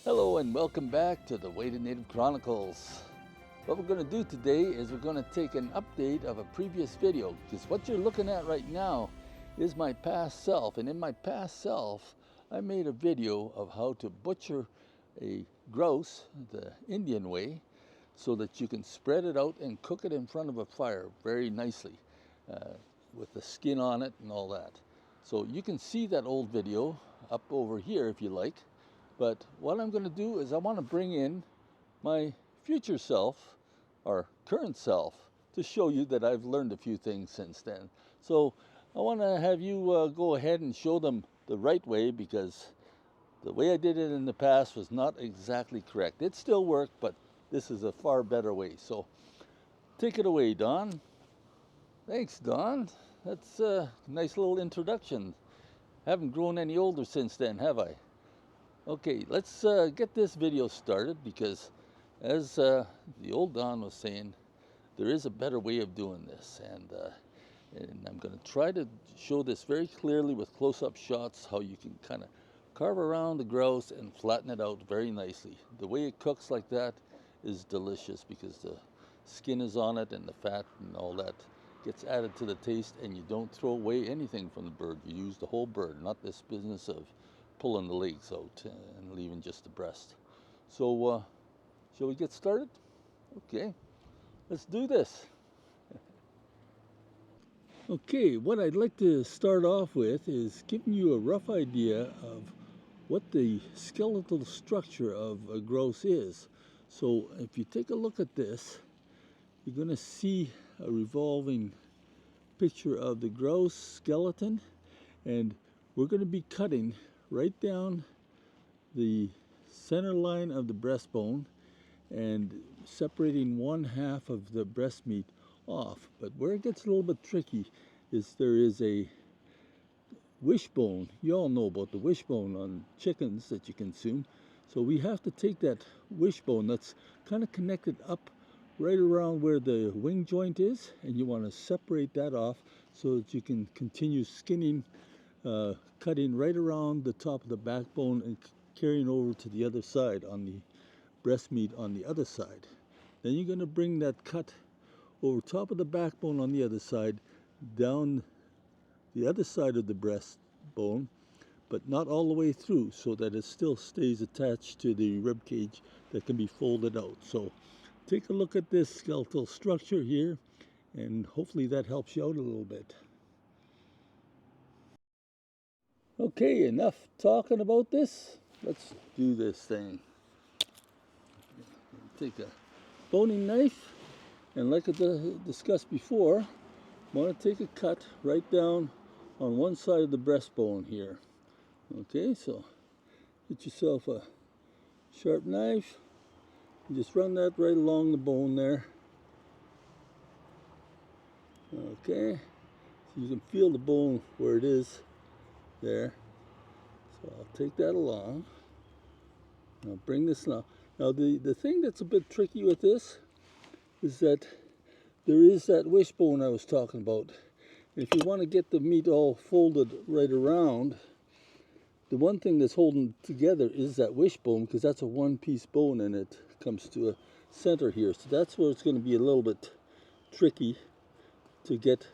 Hello and welcome back to the Weighted Native Chronicles. What we're going to do today is we're going to take an update of a previous video, because what you're looking at right now is my past self, and in my past self I made a video of how to butcher a grouse the Indian way so that you can spread it out and cook it in front of a fire very nicely with the skin on it and all that. So you can see that old video up over here if you like. But what I'm going to do is I want to bring in my future self, or current self, to show you that I've learned a few things since then. So I want to have you go ahead and show them the right way, because the way I did it in the past was not exactly correct. It still worked, but this is a far better way. So take it away, Don. Thanks, Don. That's a nice little introduction. Haven't grown any older since then, have I? Okay, let's get this video started, because as the old Don was saying, there is a better way of doing this, and I'm going to try to show this very clearly with close-up shots, how you can kind of carve around the grouse and flatten it out very nicely. The way it cooks like that is delicious, because the skin is on it and the fat and all that gets added to the taste, and you don't throw away anything from the bird. You use the whole bird, not this business of pulling the legs out and leaving just the breast. So shall we get started? Okay, let's do this. Okay, what I'd like to start off with is giving you a rough idea of what the skeletal structure of a grouse is. So if you take a look at this, you're going to see a revolving picture of the grouse skeleton, and we're going to be cutting right down the center line of the breastbone and separating one half of the breast meat off. But where it gets a little bit tricky is there is a wishbone. You all know about the wishbone on chickens that you consume. So we have to take that wishbone that's kind of connected up right around where the wing joint is, and you want to separate that off so that you can continue skinning, cutting right around the top of the backbone and carrying over to the other side on the breast meat on the other side. Then you're going to bring that cut over top of the backbone on the other side, down the other side of the breastbone, but not all the way through, so that it still stays attached to the rib cage that can be folded out. So take a look at this skeletal structure here, and hopefully that helps you out a little bit. Okay, enough talking about this. Let's do this thing. Take a boning knife, and like I discussed before, I want to take a cut right down on one side of the breastbone here. Okay, so get yourself a sharp knife and just run that right along the bone there. Okay, so you can feel the bone where it is there. So I'll take that along. I'll bring this now. Now the thing that's a bit tricky with this is that there is that wishbone I was talking about. If you want to get the meat all folded right around, the one thing that's holding together is that wishbone, because that's a one-piece bone and it comes to a center here. So that's where it's going to be a little bit tricky to get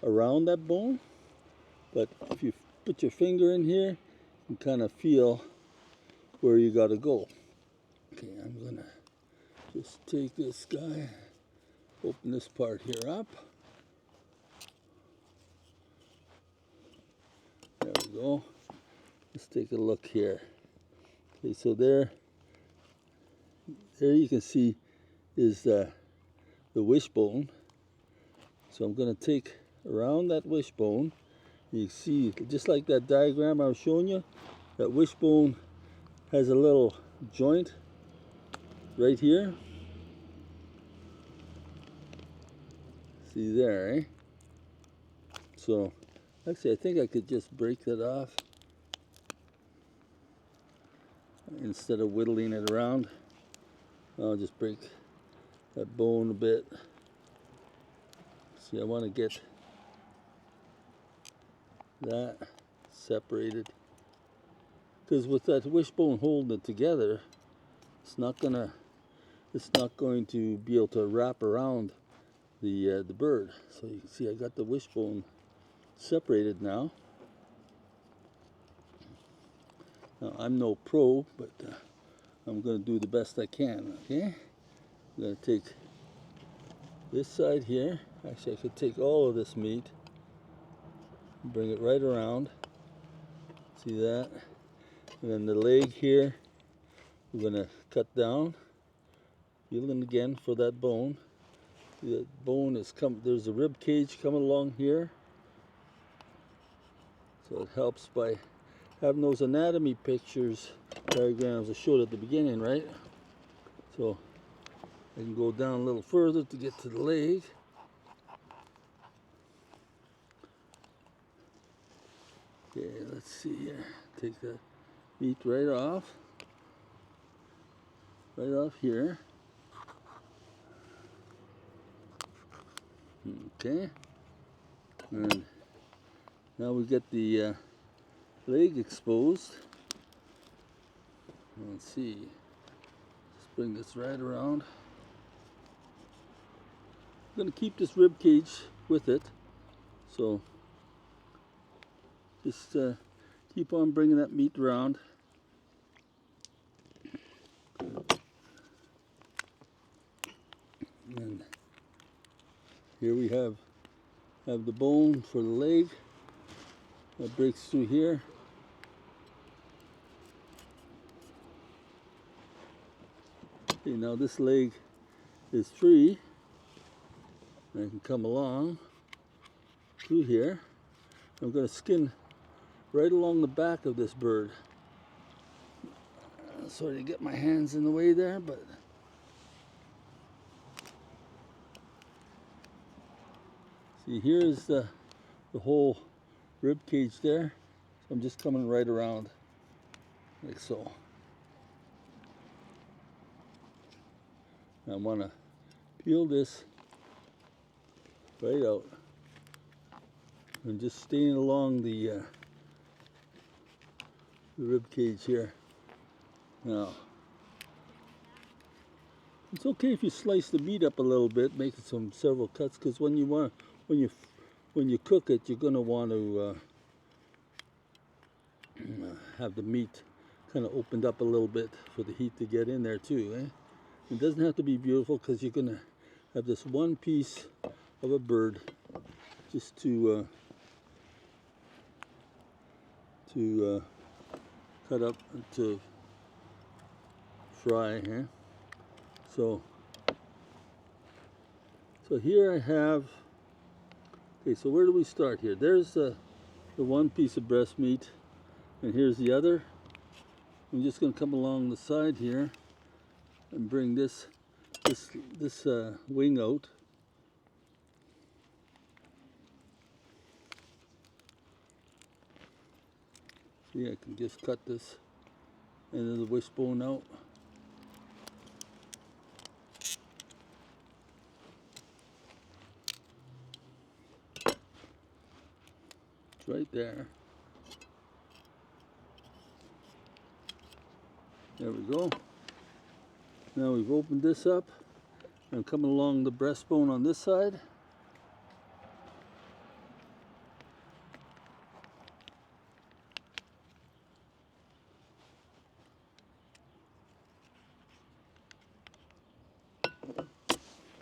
around that bone. But if you put your finger in here, you can kind of feel where you got to go. Okay, I'm going to just take this guy, open this part here up. There we go. Let's take a look here. Okay, so there you can see is the wishbone. So I'm going to take around that wishbone. You see, just like that diagram I was showing you, that wishbone has a little joint right here. See there, eh? So actually I think I could just break that off instead of whittling it around. I'll just break that bone a bit. See, I want to get that separated because with that wishbone holding it together, it's not going to be able to wrap around the bird. So you can see I got the wishbone separated now. Now I'm no pro, but I'm going to do the best I can. Okay, I'm going to take this side here. Actually, I could take all of this meat, bring it right around. See that? And then the leg here, we're going to cut down, feeling again for that bone. The bone is there's a rib cage coming along here, so it helps by having those anatomy pictures, diagrams I showed at the beginning, right? So I can go down a little further to get to the leg. Okay, let's see here. Take the meat right off here. Okay, and now we get the leg exposed. Let's see. Let's bring this right around. I'm going to keep this rib cage with it, so just keep on bringing that meat around. And here we have the bone for the leg that breaks through here. Okay, now this leg is free. I can come along through here. I'm going to skin right along the back of this bird. Sorry to get my hands in the way there, but see, here's the whole rib cage there. So I'm just coming right around like so. I want to peel this right out and just staying along the rib cage here. Now, it's okay if you slice the meat up a little bit, make several cuts, because when you cook it, you're going to want to have the meat kind of opened up a little bit for the heat to get in there too. It doesn't have to be beautiful, because you're going to have this one piece of a bird just to cut up to fry here. So here I have, okay, so where do we start here? There's the one piece of breast meat, and here's the other. I'm just going to come along the side here and bring this wing out. See, I can just cut this end of the wishbone out. It's right there. There we go. Now we've opened this up. I'm coming along the breastbone on this side.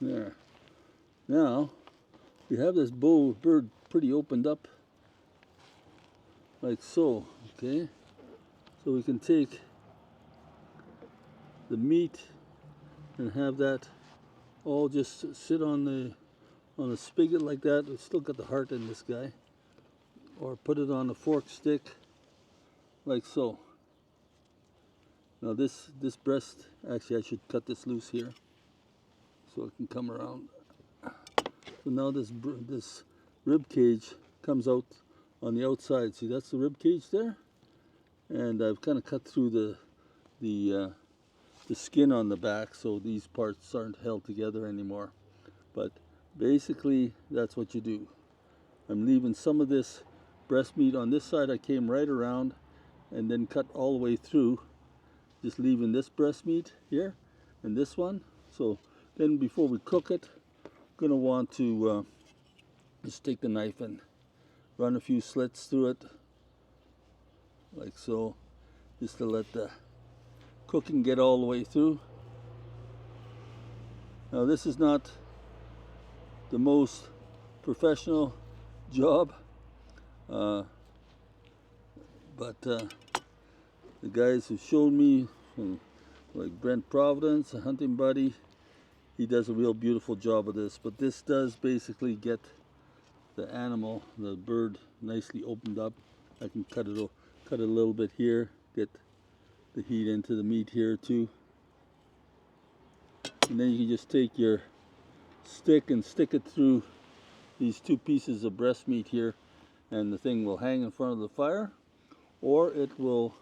There. Now we have this bird pretty opened up like so, okay? So we can take the meat and have that all just sit on a spigot like that. It's still got the heart in this guy. Or put it on a fork stick like so. Now this breast, actually I should cut this loose here so it can come around. So now this rib cage comes out on the outside. See, that's the rib cage there, and I've kind of cut through the skin on the back, so these parts aren't held together anymore. But basically, that's what you do. I'm leaving some of this breast meat on this side. I came right around, and then cut all the way through, just leaving this breast meat here and this one. So then before we cook it, gonna want to just take the knife and run a few slits through it, like so, just to let the cooking get all the way through. Now this is not the most professional job, but the guys who showed me, like Brent Providence, a hunting buddy, he does a real beautiful job of this. But this does basically get the animal, the bird, nicely opened up. I can cut a little bit here, get the heat into the meat here too. And then you can just take your stick and stick it through these two pieces of breast meat here, and the thing will hang in front of the fire, or it will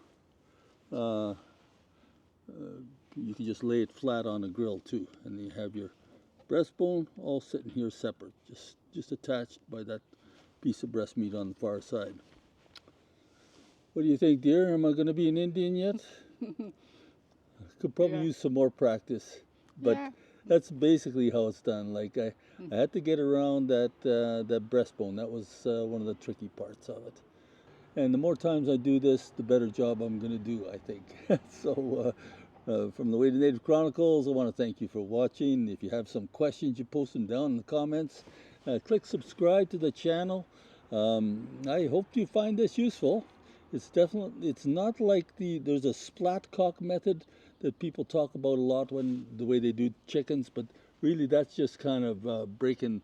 you can just lay it flat on the grill too, and you have your breastbone all sitting here separate, just attached by that piece of breast meat on the far side. What do you think, dear? Am I going to be an Indian yet? Could probably use some more practice, but that's basically how it's done. Like I had to get around that breastbone. That was one of the tricky parts of it. And the more times I do this, the better job I'm going to do, I think. So from the Way to Native Chronicles, I want to thank you for watching. If you have some questions, you post them down in the comments. Click subscribe to the channel. I hope you find this useful. It's not like there's a splat cock method that people talk about a lot when the way they do chickens, but really that's just kind of breaking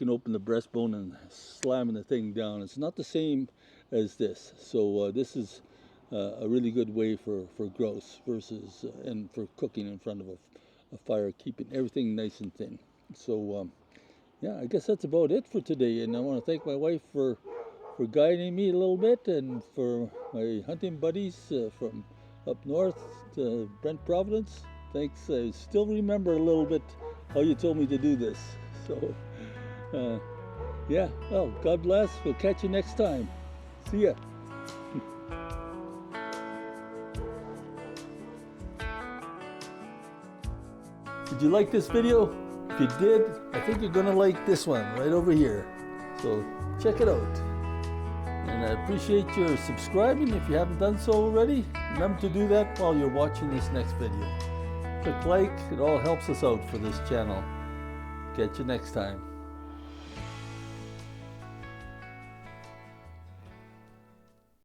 open the breastbone and slamming the thing down. It's not the same as this. So this is a really good way for grouse versus and for cooking in front of a fire, keeping everything nice and thin. So yeah, I guess that's about it for today, and I want to thank my wife for guiding me a little bit, and for my hunting buddies from up north, Brent Providence. Thanks. I still remember a little bit how you told me to do this. So yeah, well, God bless. We'll catch you next time. See ya. Did you like this video? If you did, I think you're gonna like this one right over here. So check it out. And I appreciate your subscribing if you haven't done so already. Remember to do that while you're watching this next video. Click like, it all helps us out for this channel. Catch you next time.